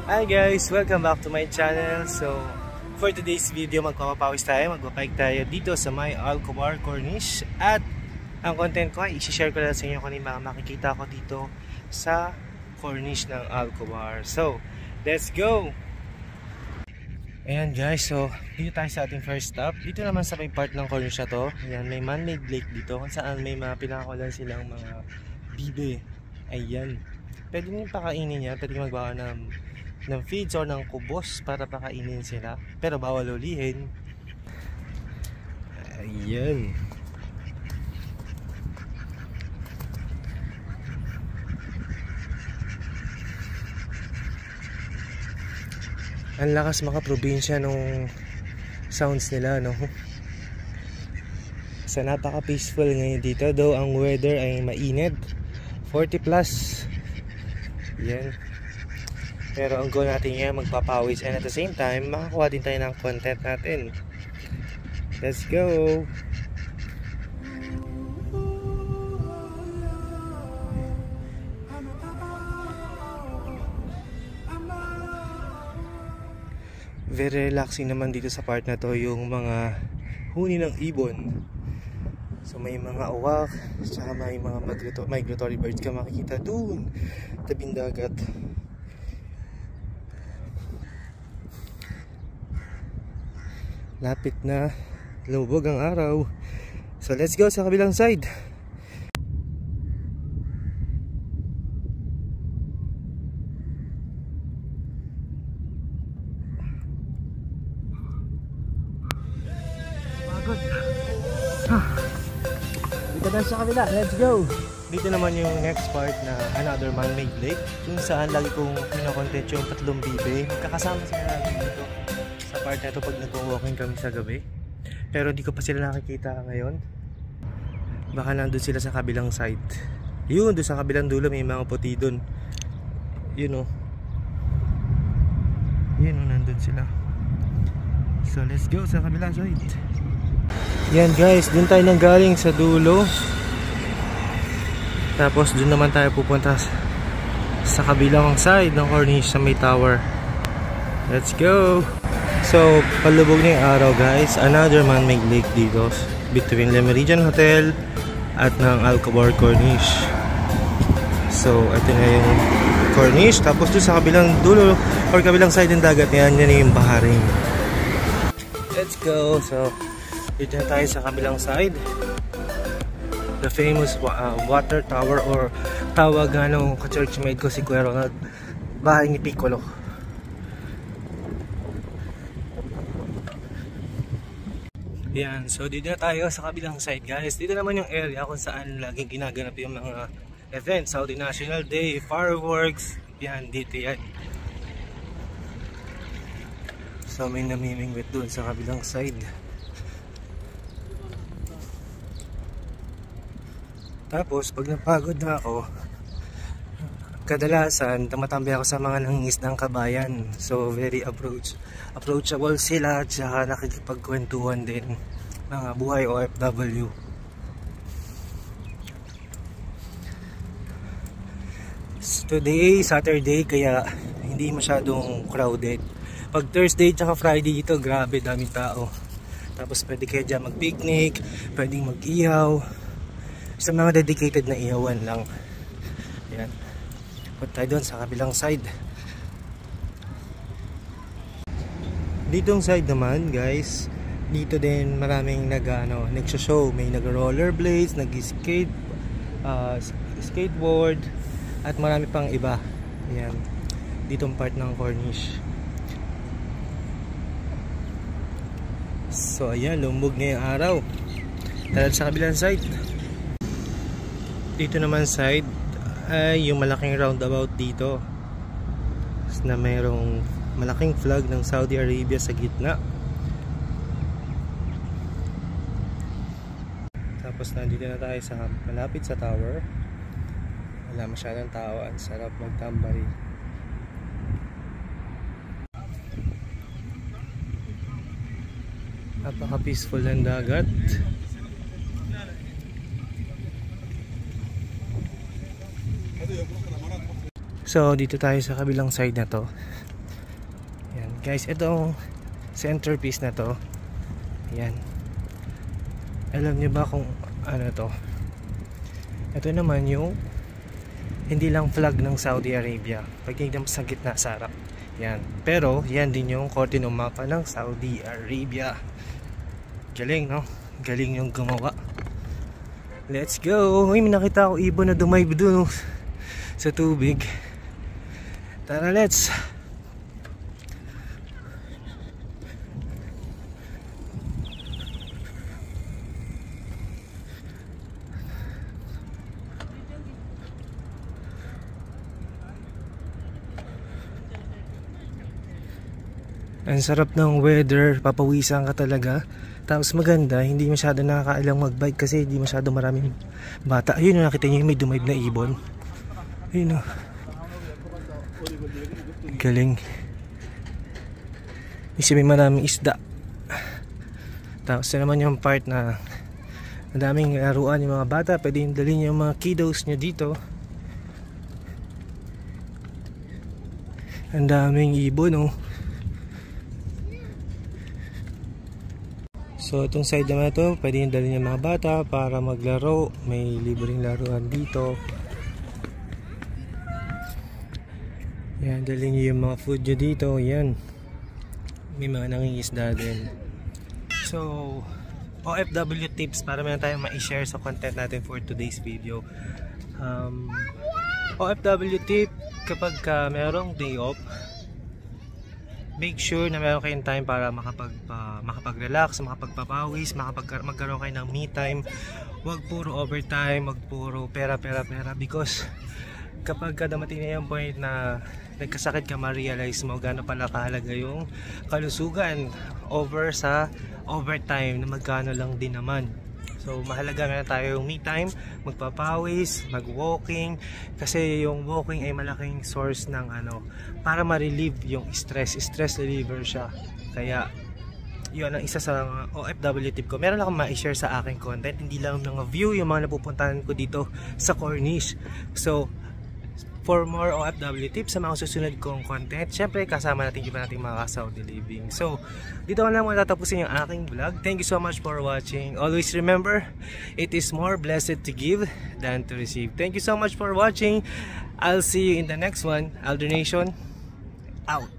Hi guys! Welcome back to my channel. So, for today's video, magpapawis tayo, magpapahik tayo dito sa may Alcobar Corniche. At ang content ko ay isi-share ko lang sa inyo kung ano yung mga makikita ko dito sa Corniche ng Alcobar. So, let's go! Ayan guys, so dito tayo sa ating first stop. Dito naman sa may part ng Corniche na to. Ayan, may man-made lake dito kung saan may mga pinakakulan silang mga bibe. Ayan. Pwede nyo pakainin yan, pwede magbawa ng feeds or ng kubos para pakainin sila, pero bawal ulihin. Ayan. Ang lakas mga probinsya nung sounds nila, no? So napaka peaceful ngayon dito, though ang weather ay mainit, 40 plus. Yan. Pero ang goal natin yan, magpapawis, and at the same time makakuha din tayo ng content natin. Let's go! Very relaxing naman dito sa part na to, yung mga huni ng ibon. So may mga uwak, saka may mga migratory birds ka makikita dun tabing dagat. Lapit na lumubog ang araw. So let's go sa kabilang side. Pagod. Dito na sa kabila, let's go. Dito naman yung next part na another man-made lake, kung saan lagi kong pinakontent yung tatlong bibe. Magkakasama sila lagi dito sa part na ito pag nag-walking kami sa gabi. Pero hindi ko pa sila nakikita ngayon. Baka nandun sila sa kabilang side. Yun, doon sa kabilang dulo may mga puti dun. Yun o. Yun o, nandun sila. So let's go sa kabilang side. Yan guys, dun tayo nang galing sa dulo. Tapos dun naman tayo pupunta sa kabilang side ng Corniche sa may tower. Let's go! So, palubog na yung araw guys. Another man-made lake dito between Le Méridien Hotel at ng Alcobar Corniche. So, ito na yung Corniche. Tapos dun sa kabilang dulo or kabilang side ng dagat, yan na yung Baharing. Let's go! So, dito na tayo sa kabilang side. The famous water tower or tawag ng ka-churchmate ko si Kuya Ronald, bahay ni Piccolo. Yan, so dito na tayo sa kabilang side guys. Dito naman yung area kung saan laging ginaganap yung mga events, Saudi National Day, fireworks. Yan, dito yan. So may namimingwit dun sa kabilang side. Tapos pag napagod na ako, kadalasan tumatambay ako sa mga nangingisdang kabayan. So very approachable sila, tsaka nakikipagkwentuhan din, mga buhay OFW. Today Saturday kaya hindi masyadong crowded. Pag Thursday tsaka Friday dito, grabe daming tao. Tapos pwede kayo dyan mag picnic, pwedeng mag ihaw sa mga dedicated na ihawan lang. Yan. Punta tayo doon sa kabilang side. Ditong side naman guys, dito din maraming nag-show. May nag-rollerblades, nag-skate, skateboard, at marami pang iba. Yan. Ditong part ng Corniche. So ayan, lumubog na yung araw. Tara sa kabilang side. Dito naman side ay yung malaking roundabout dito na mayroong malaking flag ng Saudi Arabia sa gitna. Tapos nandito na tayo sa malapit sa tower. Wala masyadong tao, ang sarap magtambay. Napaka peaceful ng dagat. So dito tayo sa kabilang side na to. Guys, itong centerpiece na to, yan, alam niyo ba kung ano to? Ito naman yung hindi lang flag ng Saudi Arabia, pagkingdom sa gitna sa harap, yan, pero yan din yung korte ng mapa ng Saudi Arabia. Galing, no? Galing yung gumawa. Let's go. Uy, may nakita ako ibon na dumayb dun, sa tubig. Tara, let's. Ang sarap ng weather, papawisan ka talaga. Tapos maganda, hindi masyado nakakailang magbike kasi hindi masyado maraming bata. Ayun, nakita niyo may dumayb na ibon. Ayun, oh. Galing. Kasi may maraming isda. Tapos naman yung part na madaming laruan yung mga bata. Pwede yung dalhin yung mga kiddos nyo dito. Ang daming ibon, oh. So itong side naman ito, pwede yung dalhin yung mga bata para maglaro. May libreng laruan dito. Yan, dalhin nyo yung mga food nyo dito. Yan, may mga nangingisda din. So OFW tips para meron tayong ma-share sa content natin for today's video. OFW tip, kapag merong day off, make sure na meron kayong time para makapag-relax, makapagpapawis, magkaroon kayo ng me time. Huwag puro overtime, huwag puro pera because kapag dumating na yung point na nagkasakit ka, ma-realize mo gaano pala kahalaga yung kalusugan over sa overtime na magkano lang din naman. So mahalaga na tayo yung me time, magpapawis, mag-walking, kasi yung walking ay malaking source ng para ma-relieve yung stress reliever siya. Kaya yun ang isa sa mga OFW tip ko. Meron akong ma-share sa aking content, hindi lang mga view yung mga napupuntahan ko dito sa Corniche. So for more OFW tips sa mga susunod kong content, syempre kasama natin yung nating mga Saudi living. So dito ko lang muna tatapusin yung aking vlog. Thank you so much for watching. Always remember, it is more blessed to give than to receive. Thank you so much for watching. I'll see you in the next one. Aldernation out.